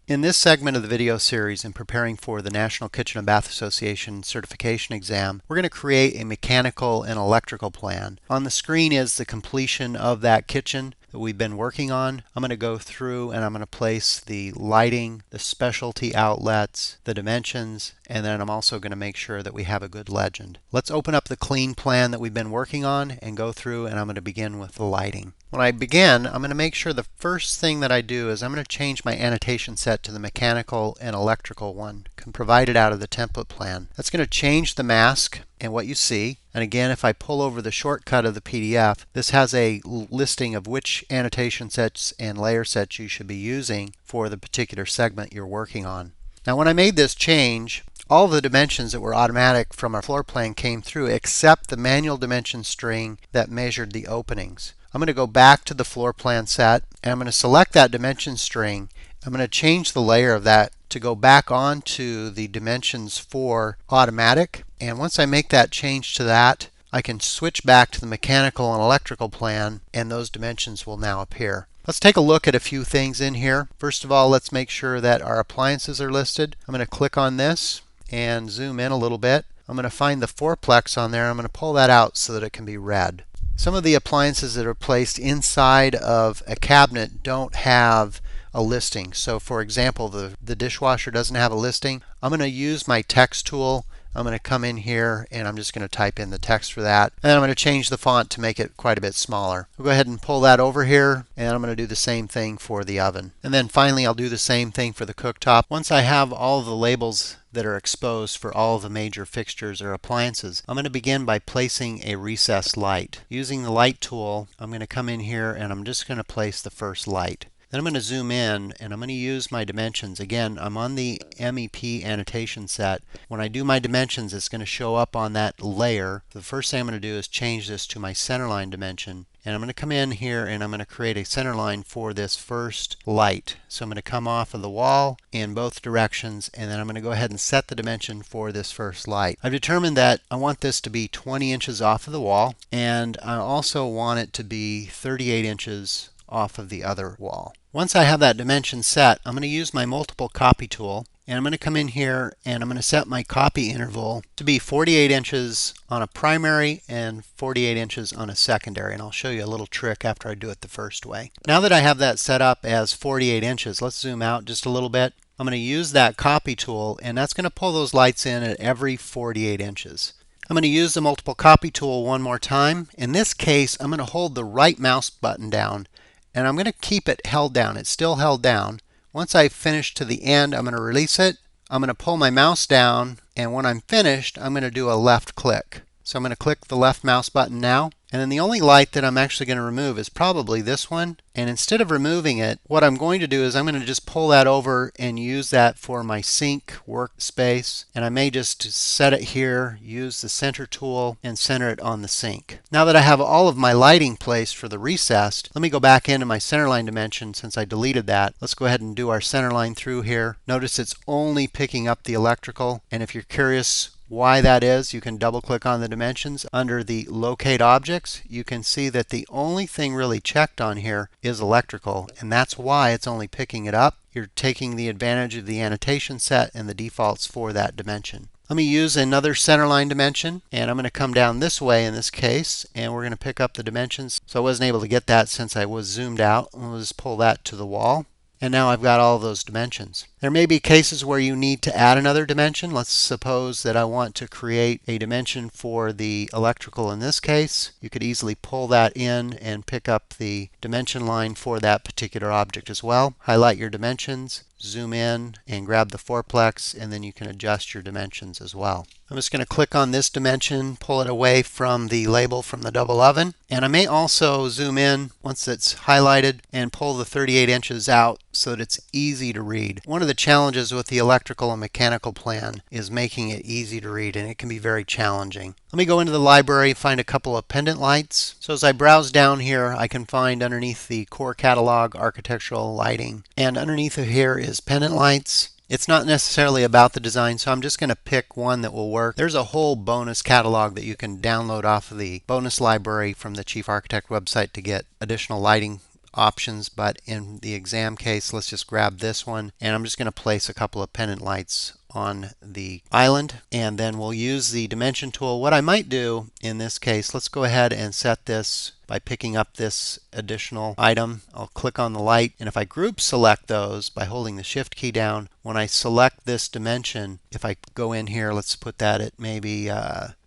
In this segment of the video series in preparing for the National Kitchen and Bath Association certification exam, we're going to create a mechanical and electrical plan. On the screen is the completion of that kitchen that we've been working on. I'm going to go through and I'm going to place the lighting, the specialty outlets, the dimensions, and then I'm also going to make sure that we have a good legend. Let's open up the clean plan that we've been working on and go through, and I'm going to begin with the lighting. When I begin, I'm going to make sure the first thing that I do is I'm going to change my annotation set to the mechanical and electrical one provided out of the template plan. That's going to change the mask and what you see. And again, if I pull over the shortcut of the PDF, this has a listing of which annotation sets and layer sets you should be using for the particular segment you're working on. Now when I made this change, all the dimensions that were automatic from our floor plan came through except the manual dimension string that measured the openings. I'm going to go back to the floor plan set and I'm going to select that dimension string. I'm going to change the layer of that to go back onto the dimensions for automatic. And once I make that change to that, I can switch back to the mechanical and electrical plan and those dimensions will now appear. Let's take a look at a few things in here. First of all, let's make sure that our appliances are listed. I'm going to click on this and zoom in a little bit. I'm going to find the fourplex on there. I'm going to pull that out so that it can be read. Some of the appliances that are placed inside of a cabinet don't have a listing. So for example, the dishwasher doesn't have a listing. I'm going to use my text tool. I'm going to come in here and I'm just going to type in the text for that. And then I'm going to change the font to make it quite a bit smaller. We'll go ahead and pull that over here, and I'm going to do the same thing for the oven. And then finally I'll do the same thing for the cooktop. Once I have all of the labels that are exposed for all of the major fixtures or appliances, I'm going to begin by placing a recessed light. Using the light tool, I'm going to come in here and I'm just going to place the first light. Then I'm going to zoom in and I'm going to use my dimensions. Again, I'm on the MEP annotation set. When I do my dimensions, it's going to show up on that layer. The first thing I'm going to do is change this to my centerline dimension. And I'm going to come in here and I'm going to create a center line for this first light. So I'm going to come off of the wall in both directions, and then I'm going to go ahead and set the dimension for this first light. I've determined that I want this to be 20 inches off of the wall, and I also want it to be 38 inches off of the other wall. Once I have that dimension set, I'm going to use my multiple copy tool, and I'm going to come in here and I'm going to set my copy interval to be 48 inches on a primary and 48 inches on a secondary. And I'll show you a little trick after I do it the first way. Now that I have that set up as 48 inches, let's zoom out just a little bit. I'm going to use that copy tool, and that's going to pull those lights in at every 48 inches. I'm going to use the multiple copy tool one more time. In this case, I'm going to hold the right mouse button down and I'm going to keep it held down. It's still held down. Once I finish to the end, I'm going to release it. I'm going to pull my mouse down, and when I'm finished, I'm going to do a left click. So I'm going to click the left mouse button now. And then the only light that I'm actually going to remove is probably this one. And instead of removing it, what I'm going to do is I'm going to just pull that over and use that for my sink workspace. And I may just set it here, use the center tool, and center it on the sink. Now that I have all of my lighting placed for the recessed, let me go back into my centerline dimension since I deleted that. Let's go ahead and do our centerline through here. Notice it's only picking up the electrical. And if you're curious why that is, you can double click on the dimensions. Under the locate objects, you can see that the only thing really checked on here is electrical, and that's why it's only picking it up. You're taking the advantage of the annotation set and the defaults for that dimension. Let me use another centerline dimension, and I'm going to come down this way in this case, and we're going to pick up the dimensions. So I wasn't able to get that since I was zoomed out. We'll just pull that to the wall. And now I've got all of those dimensions. There may be cases where you need to add another dimension. Let's suppose that I want to create a dimension for the electrical in this case. You could easily pull that in and pick up the dimension line for that particular object as well. Highlight your dimensions, zoom in, and grab the fourplex, and then you can adjust your dimensions as well. I'm just going to click on this dimension, pull it away from the label from the double oven, and I may also zoom in once it's highlighted and pull the 38 inches out so that it's easy to read. One of the challenges with the electrical and mechanical plan is making it easy to read, and it can be very challenging. Let me go into the library, find a couple of pendant lights. So as I browse down here, I can find underneath the core catalog architectural lighting, and underneath of here is pendant lights. It's not necessarily about the design, so I'm just going to pick one that will work. There's a whole bonus catalog that you can download off of the bonus library from the Chief Architect website to get additional lighting options, but in the exam case, let's just grab this one, and I'm just going to place a couple of pendant lights on the island, and then we'll use the dimension tool. What I might do in this case, let's go ahead and set this by picking up this additional item. I'll click on the light, and if I group select those by holding the shift key down, when I select this dimension, if I go in here, let's put that at maybe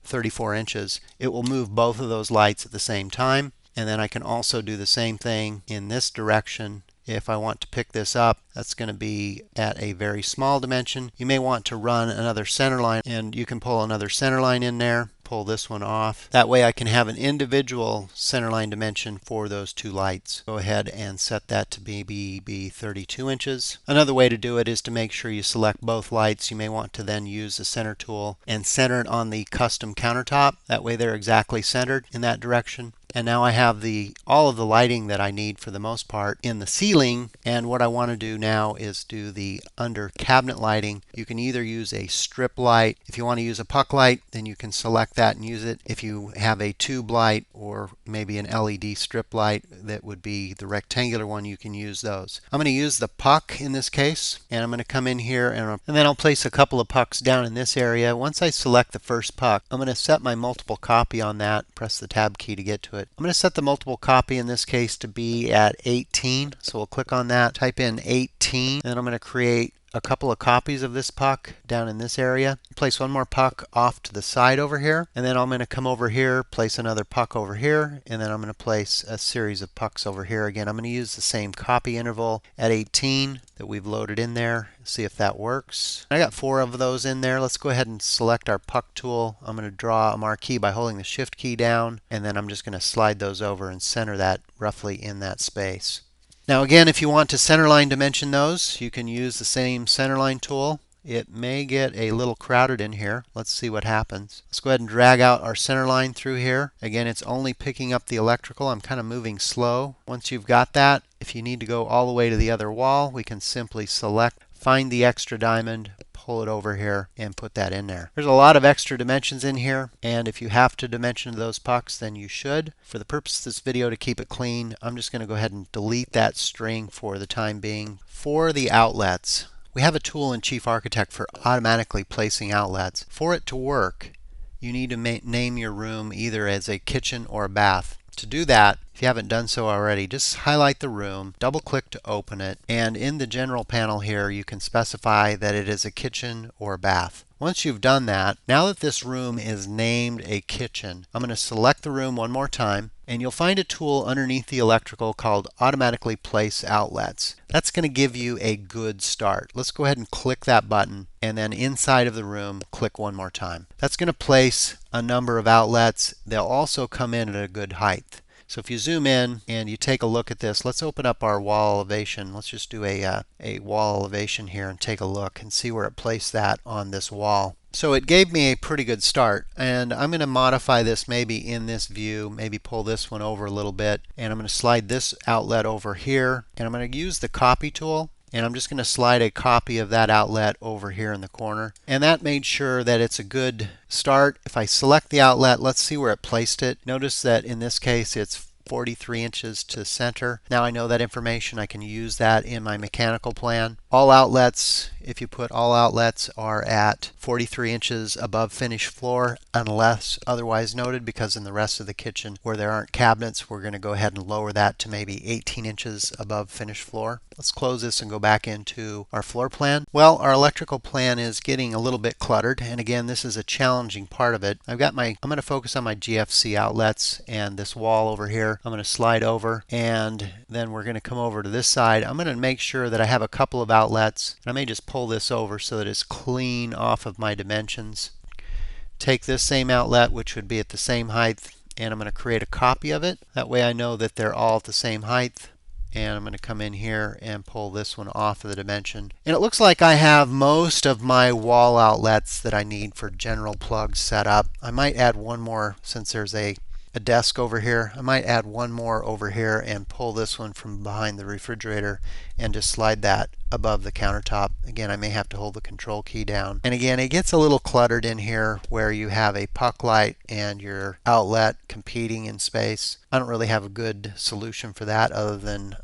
34 inches, it will move both of those lights at the same time. And then I can also do the same thing in this direction. If I want to pick this up, that's going to be at a very small dimension. You may want to run another center line, and you can pull another center line in there. Pull this one off. That way I can have an individual centerline dimension for those two lights. Go ahead and set that to be 32 inches. Another way to do it is to make sure you select both lights. You may want to then use the center tool and center it on the custom countertop. That way they're exactly centered in that direction. And now I have all of the lighting that I need for the most part in the ceiling, and what I want to do now is do the under cabinet lighting. You can either use a strip light. If you want to use a puck light, then you can select that and use it. If you have a tube light or maybe an LED strip light, that would be the rectangular one, you can use those. I'm going to use the puck in this case, and I'm going to come in here and then I'll place a couple of pucks down in this area. Once I select the first puck, I'm going to set my multiple copy on that, press the tab key to get to it. I'm going to set the multiple copy in this case to be at 18. So we'll click on that, type in 18, and I'm going to create a couple of copies of this puck down in this area. Place one more puck off to the side over here, and then I'm going to come over here, place another puck over here, and then I'm going to place a series of pucks over here again. I'm going to use the same copy interval at 18 that we've loaded in there. See if that works. I got 4 of those in there. Let's go ahead and select our puck tool. I'm going to draw a marquee by holding the shift key down, and then I'm just going to slide those over and center that roughly in that space. Now again, if you want to centerline dimension those, you can use the same centerline tool. It may get a little crowded in here. Let's see what happens. Let's go ahead and drag out our center line through here. Again, it's only picking up the electrical. I'm kind of moving slow. Once you've got that, if you need to go all the way to the other wall, we can simply select, find the extra diamond, pull it over here, and put that in there. There's a lot of extra dimensions in here, and if you have to dimension those pucks, then you should. For the purpose of this video, to keep it clean, I'm just going to go ahead and delete that string for the time being. For the outlets, we have a tool in Chief Architect for automatically placing outlets. For it to work, you need to name your room either as a kitchen or a bath. To do that, if you haven't done so already, just highlight the room, double click to open it, and in the general panel here you can specify that it is a kitchen or a bath. Once you've done that, now that this room is named a kitchen, I'm going to select the room one more time, and you'll find a tool underneath the electrical called Automatically Place Outlets. That's going to give you a good start. Let's go ahead and click that button, and then inside of the room, click one more time. That's going to place a number of outlets. They'll also come in at a good height. So if you zoom in and you take a look at this, let's open up our wall elevation. Let's just do a wall elevation here and take a look and see where it placed that on this wall. So it gave me a pretty good start, and I'm going to modify this maybe in this view, maybe pull this one over a little bit, and I'm going to slide this outlet over here, and I'm going to use the copy tool, and I'm just going to slide a copy of that outlet over here in the corner, and that made sure that it's a good start. If I select the outlet, let's see where it placed it. Notice that in this case it's 43 inches to center. Now I know that information. I can use that in my mechanical plan. All outlets, if you put all outlets, are at 43 inches above finished floor unless otherwise noted, because in the rest of the kitchen where there aren't cabinets, we're going to go ahead and lower that to maybe 18 inches above finished floor. Let's close this and go back into our floor plan. Well, our electrical plan is getting a little bit cluttered, and again, this is a challenging part of it. I'm going to focus on my GFC outlets and this wall over here. I'm going to slide over, and then we're going to come over to this side. I'm going to make sure that I have a couple of outlets, and I may just pull this over so that it's clean off of my dimensions. Take this same outlet, which would be at the same height, and I'm going to create a copy of it. That way I know that they're all at the same height. And I'm going to come in here and pull this one off of the dimension. And it looks like I have most of my wall outlets that I need for general plugs set up. I might add one more since there's a a desk over here. I might add one more over here and pull this one from behind the refrigerator and just slide that above the countertop. Again, I may have to hold the control key down. And again, it gets a little cluttered in here where you have a puck light and your outlet competing in space. I don't really have a good solution for that other than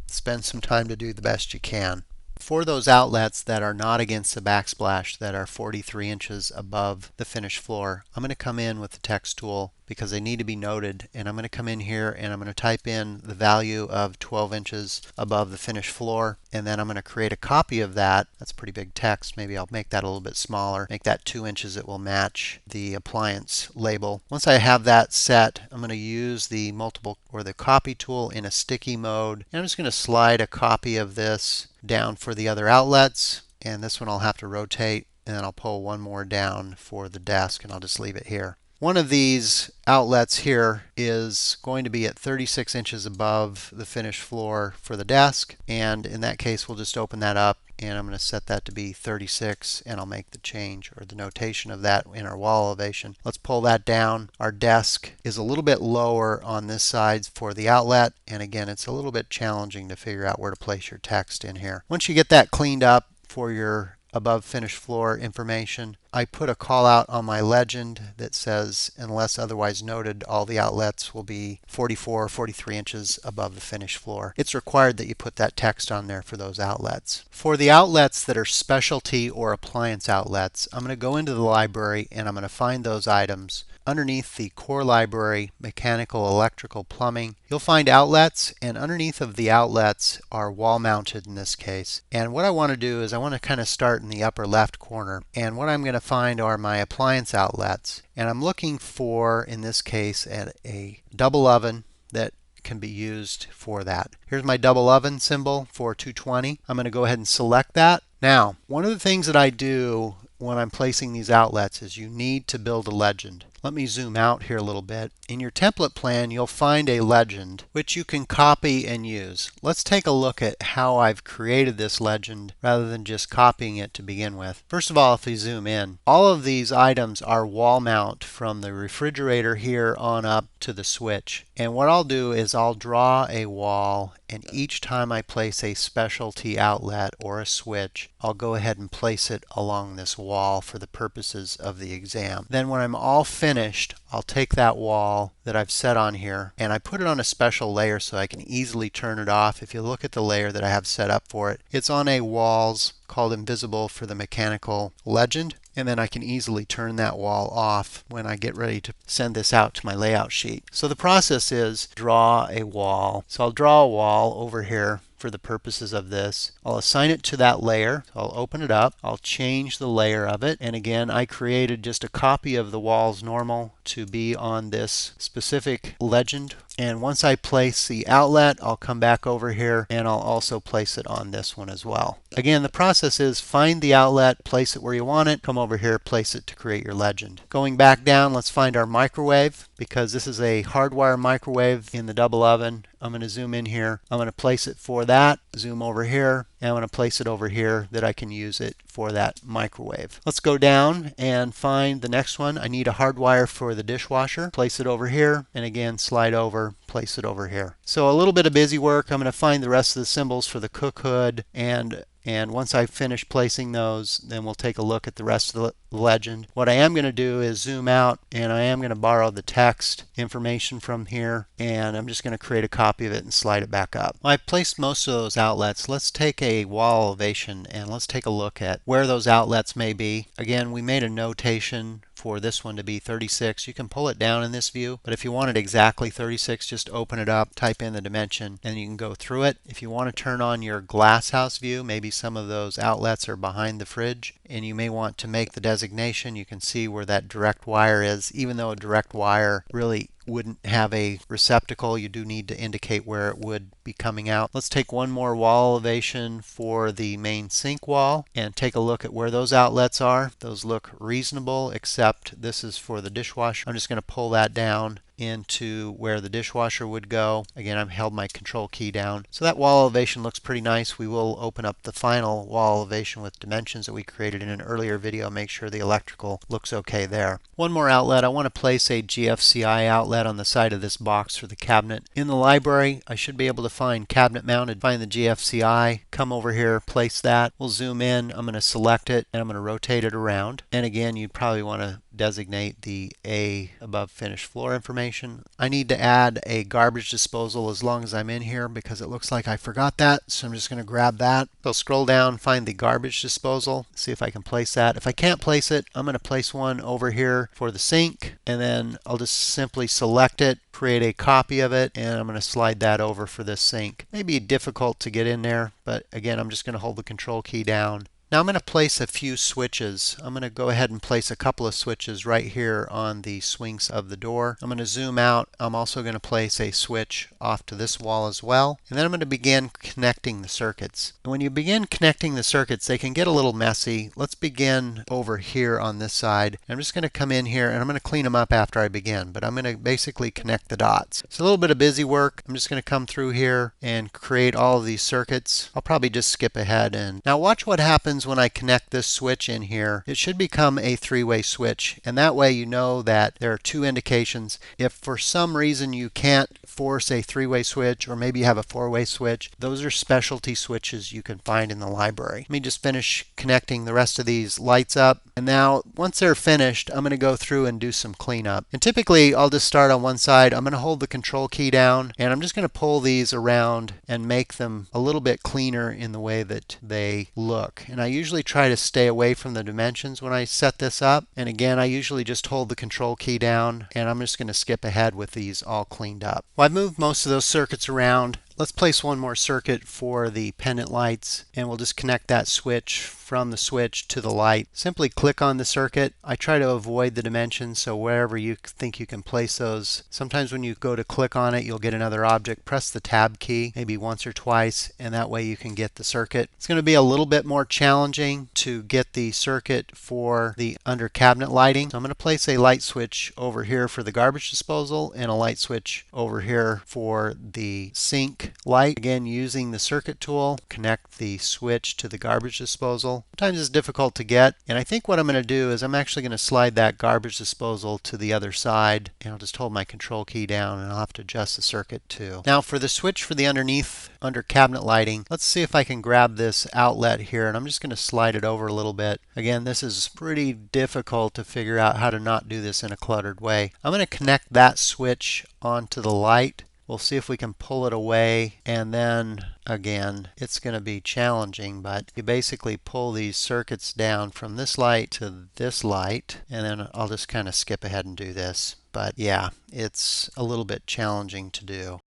spend some time to do the best you can. For those outlets that are not against the backsplash, that are 43 inches above the finished floor, I'm going to come in with the text tool because they need to be noted, and I'm going to come in here and I'm going to type in the value of 12 inches above the finished floor, and then I'm going to create a copy of that. That's pretty big text. Maybe I'll make that a little bit smaller, make that 2 inches. It will match the appliance label. Once I have that set, I'm going to use the multiple or the copy tool in a sticky mode, and I'm just going to slide a copy of this down for the other outlets, and this one I'll have to rotate, and then I'll pull one more down for the desk, and I'll just leave it here. One of these outlets here is going to be at 36 inches above the finished floor for the desk, and in that case we'll just open that up, and I'm going to set that to be 36, and I'll make the change or the notation of that in our wall elevation. Let's pull that down. Our desk is a little bit lower on this side for the outlet, and again, it's a little bit challenging to figure out where to place your text in here. Once you get that cleaned up for your above finished floor information, I put a call out on my legend that says, unless otherwise noted, all the outlets will be 44 or 43 inches above the finished floor. It's required that you put that text on there for those outlets. For the outlets that are specialty or appliance outlets, I'm going to go into the library and I'm going to find those items. Underneath the core library, mechanical, electrical, plumbing, you'll find outlets, and underneath of the outlets are wall mounted in this case. And what I want to do is I want to kind of start in the upper left corner, and what I'm going to find are my appliance outlets, and I'm looking for, in this case, at a double oven that can be used for that. Here's my double oven symbol for 220. I'm going to go ahead and select that. Now, one of the things that I do when I'm placing these outlets is you need to build a legend. Let me zoom out here a little bit. In your template plan, you'll find a legend which you can copy and use. Let's take a look at how I've created this legend rather than just copying it to begin with. First of all, if we zoom in, all of these items are wall mount from the refrigerator here on up to the switch. And what I'll do is I'll draw a wall, and each time I place a specialty outlet or a switch, I'll go ahead and place it along this wall for the purposes of the exam. Then when I'm all finished, I'll take that wall that I've set on here and I put it on a special layer so I can easily turn it off. If you look at the layer that I have set up for it, it's on a walls called invisible for the mechanical legend, and then I can easily turn that wall off when I get ready to send this out to my layout sheet. So the process is draw a wall. So I'll draw a wall over here for the purposes of this. I'll assign it to that layer. I'll open it up. I'll change the layer of it. And again, I created just a copy of the walls normal to be on this specific legend. And once I place the outlet, I'll come back over here and I'll also place it on this one as well. Again, the process is find the outlet, place it where you want it, come over here, place it to create your legend. Going back down, let's find our microwave. Because this is a hardwire microwave in the double oven, I'm going to zoom in here. I'm going to place it for that, zoom over here, and I'm going to place it over here that I can use it for that microwave. Let's go down and find the next one. I need a hardwire for the dishwasher. Place it over here, and again slide over, place it over here. So a little bit of busy work. I'm going to find the rest of the symbols for the cook hood, and once I finish placing those, then we'll take a look at the rest of the legend. What I am going to do is zoom out, and I am going to borrow the text information from here, and I'm just going to create a copy of it and slide it back up. Well, I've placed most of those outlets. Let's take a wall elevation and let's take a look at where those outlets may be. Again, we made a notation for this one to be 36. You can pull it down in this view, but if you want it exactly 36, just open it up, type in the dimension, and you can go through it. If you want to turn on your glass house view, maybe some of those outlets are behind the fridge, and you may want to make the designation. You can see where that direct wire is. Even though a direct wire really wouldn't have a receptacle, you do need to indicate where it would be coming out. Let's take one more wall elevation for the main sink wall and take a look at where those outlets are. Those look reasonable, except this is for the dishwasher. I'm just going to pull that down into where the dishwasher would go. Again, I've held my control key down. So that wall elevation looks pretty nice. We will open up the final wall elevation with dimensions that we created in an earlier video. Make sure the electrical looks okay there. One more outlet. I want to place a GFCI outlet outlet on the side of this box for the cabinet. In the library, I should be able to find cabinet mounted, find the GFCI, come over here, place that. We'll zoom in. I'm going to select it and I'm going to rotate it around. And again, you'd probably want to designate the A above finished floor information. I need to add a garbage disposal as long as I'm in here because it looks like I forgot that. So I'm just going to grab that. So scroll down, find the garbage disposal, see if I can place that. If I can't place it, I'm going to place one over here for the sink, and then I'll just simply select it, create a copy of it, and I'm going to slide that over for this sink. Maybe difficult to get in there, but again, I'm just going to hold the control key down. Now I'm going to place a few switches. I'm going to go ahead and place a couple of switches right here on the swings of the door. I'm going to zoom out. I'm also going to place a switch off to this wall as well. And then I'm going to begin connecting the circuits. And when you begin connecting the circuits, they can get a little messy. Let's begin over here on this side. I'm just going to come in here and I'm going to clean them up after I begin. But I'm going to basically connect the dots. It's a little bit of busy work. I'm just going to come through here and create all of these circuits. I'll probably just skip ahead. And now watch what happens when I connect this switch in here. It should become a three-way switch, and that way you know that there are two indications. If for some reason you can't force a three-way switch, or maybe you have a four-way switch, those are specialty switches you can find in the library. Let me just finish connecting the rest of these lights up, and now once they're finished, I'm going to go through and do some cleanup. And typically I'll just start on one side. I'm going to hold the control key down, and I'm just going to pull these around and make them a little bit cleaner in the way that they look. And I usually try to stay away from the dimensions when I set this up. And again, I usually just hold the control key down, and I'm just going to skip ahead with these all cleaned up. Well, I've moved most of those circuits around. Let's place one more circuit for the pendant lights, and we'll just connect that switch from the switch to the light. Simply click on the circuit. I try to avoid the dimensions, so wherever you think you can place those. Sometimes when you go to click on it, you'll get another object. Press the tab key maybe once or twice, and that way you can get the circuit. It's going to be a little bit more challenging to get the circuit for the under cabinet lighting. So I'm going to place a light switch over here for the garbage disposal and a light switch over here for the sink light. Again, using the circuit tool, connect the switch to the garbage disposal. Sometimes it's difficult to get, and I think what I'm going to do is I'm actually going to slide that garbage disposal to the other side, and I'll just hold my control key down, and I'll have to adjust the circuit too. Now for the switch for the underneath under cabinet lighting, let's see if I can grab this outlet here, and I'm just going to slide it over a little bit. Again, this is pretty difficult to figure out how to not do this in a cluttered way. I'm going to connect that switch onto the light. We'll see if we can pull it away, and then again, it's going to be challenging, but you basically pull these circuits down from this light to this light, and then I'll just kind of skip ahead and do this. But yeah, it's a little bit challenging to do.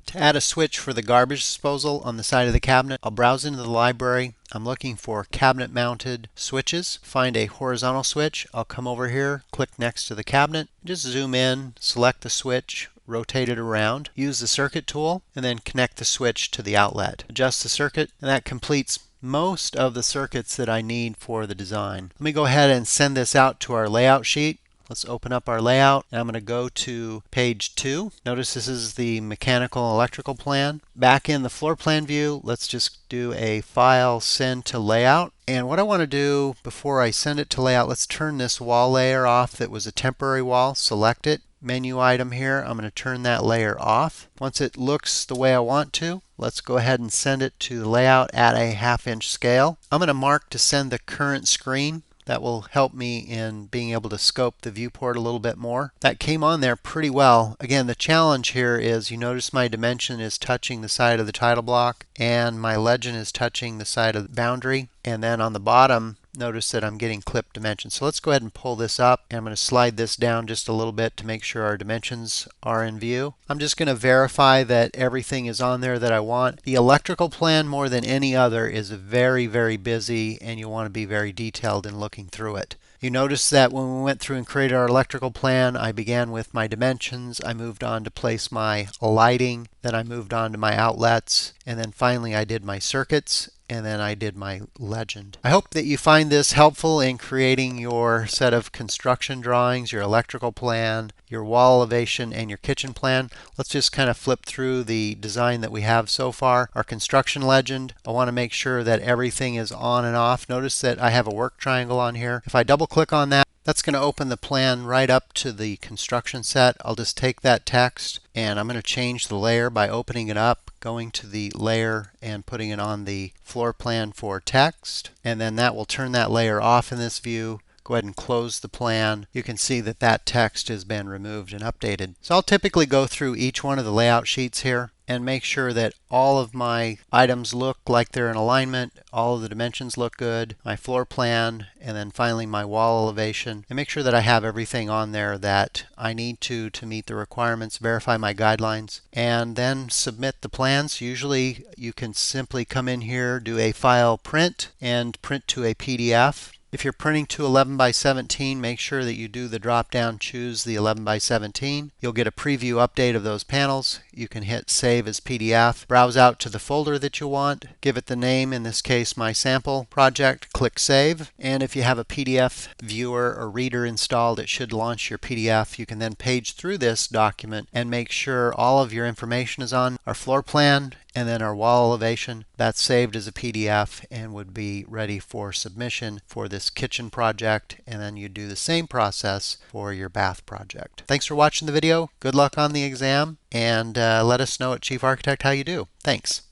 To add a switch for the garbage disposal on the side of the cabinet, I'll browse into the library. I'm looking for cabinet mounted switches. Find a horizontal switch. I'll come over here, click next to the cabinet, just zoom in, select the switch, rotate it around, use the circuit tool, and then connect the switch to the outlet. Adjust the circuit, and that completes most of the circuits that I need for the design. Let me go ahead and send this out to our layout sheet. Let's open up our layout, and I'm going to go to page 2. Notice this is the mechanical and electrical plan. Back in the floor plan view, let's just do a file send to layout. And what I want to do before I send it to layout, let's turn this wall layer off that was a temporary wall. Select it. Menu item here. I'm going to turn that layer off. Once it looks the way I want to, let's go ahead and send it to the layout at a 1/2 inch scale. I'm going to mark to send the current screen. That will help me in being able to scope the viewport a little bit more. That came on there pretty well. Again, the challenge here is you notice my dimension is touching the side of the title block and my legend is touching the side of the boundary. And then on the bottom, notice that I'm getting clipped dimensions. So let's go ahead and pull this up, and I'm going to slide this down just a little bit to make sure our dimensions are in view. I'm just going to verify that everything is on there that I want. The electrical plan, more than any other, is very, very busy, and you want to be very detailed in looking through it. You notice that when we went through and created our electrical plan, I began with my dimensions. I moved on to place my lighting. Then I moved on to my outlets, and then finally I did my circuits, and then I did my legend. I hope that you find this helpful in creating your set of construction drawings, your electrical plan, your wall elevation, and your kitchen plan. Let's just kind of flip through the design that we have so far. Our construction legend, I want to make sure that everything is on and off. Notice that I have a work triangle on here. If I double click on that, that's going to open the plan right up to the construction set. I'll just take that text and I'm going to change the layer by opening it up, going to the layer and putting it on the floor plan for text. And then that will turn that layer off in this view. Go ahead and close the plan. You can see that that text has been removed and updated. So I'll typically go through each one of the layout sheets here and make sure that all of my items look like they're in alignment, all of the dimensions look good, my floor plan, and then finally my wall elevation, and make sure that I have everything on there that I need to meet the requirements, verify my guidelines, and then submit the plans. Usually you can simply come in here, do a file print, and print to a PDF. If you're printing to 11 by 17, make sure that you do the drop down, choose the 11 by 17. You'll get a preview update of those panels. You can hit save as PDF, browse out to the folder that you want, give it the name, in this case my sample project, click save, and if you have a PDF viewer or reader installed, it should launch your PDF. You can then page through this document and make sure all of your information is on. Our floor plan and then our wall elevation, that's saved as a PDF and would be ready for submission for this kitchen project, and then you do the same process for your bath project. Thanks for watching the video. Good luck on the exam, and let us know at Chief Architect how you do. Thanks.